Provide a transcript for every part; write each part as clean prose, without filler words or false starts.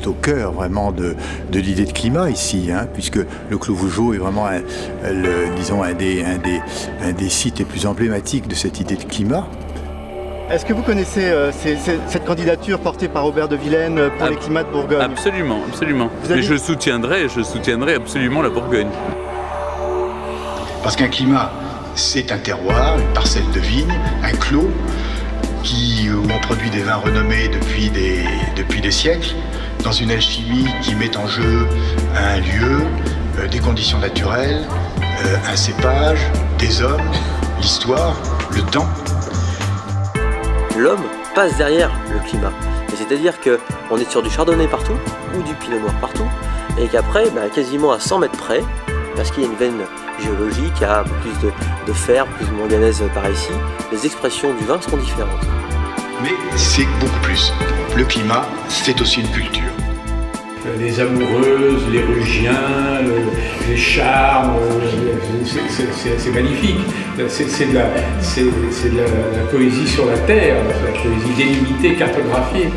est au cœur vraiment de l'idée de climat ici, hein, puisque le Clos Vougeot est vraiment disons un des sites les plus emblématiques de cette idée de climat. Est-ce que vous connaissez cette candidature portée par Aubert de Vilaine pour les climats de Bourgogne? Absolument, absolument. Mais je soutiendrai absolument la Bourgogne. Parce qu'un climat, c'est un terroir, une parcelle de vigne, un clos, où on produit des vins renommés depuis des siècles, dans une alchimie qui met en jeu un lieu, des conditions naturelles, un cépage, des hommes, l'histoire, le temps. L'homme passe derrière le climat. C'est-à-dire qu'on est sur du chardonnay partout, ou du pinot noir partout, et qu'après, quasiment à 100 mètres près, parce qu'il y a une veine géologique, à plus de fer, plus de manganèse par ici, les expressions du vin seront différentes. Mais c'est beaucoup plus. Le climat, c'est aussi une culture. Les amoureuses, les rugiens, les charmes, c'est magnifique. C'est de la poésie sur la terre, la poésie délimitée, cartographiée.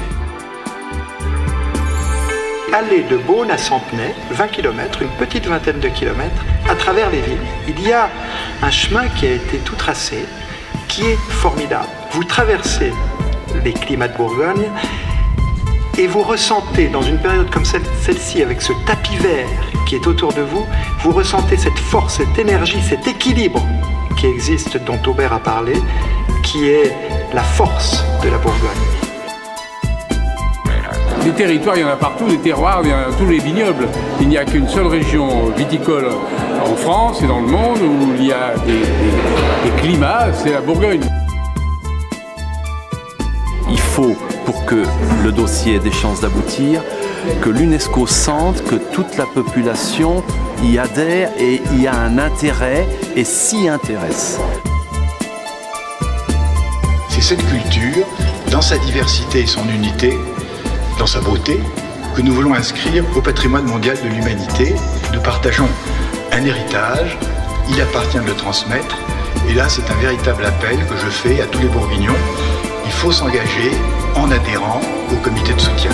Aller de Beaune à Centenay, 20 km, une petite vingtaine de kilomètres, à travers les villes, il y a un chemin qui a été tout tracé, qui est formidable. Vous traversez les climats de Bourgogne et vous ressentez, dans une période comme celle-ci, avec ce tapis vert qui est autour de vous, vous ressentez cette force, cette énergie, cet équilibre qui existe, dont Aubert a parlé, qui est la force de la Bourgogne. Les territoires, il y en a partout, les terroirs, il y en a dans tous les vignobles. Il n'y a qu'une seule région viticole en France et dans le monde où il y a des climats, c'est la Bourgogne. Il faut, pour que le dossier ait des chances d'aboutir, que l'UNESCO sente que toute la population y adhère et y a un intérêt et s'y intéresse. C'est cette culture, dans sa diversité et son unité, dans sa beauté, que nous voulons inscrire au patrimoine mondial de l'humanité. Nous partageons un héritage, il appartient de le transmettre, et là c'est un véritable appel que je fais à tous les Bourguignons. Il faut s'engager en adhérant au comité de soutien.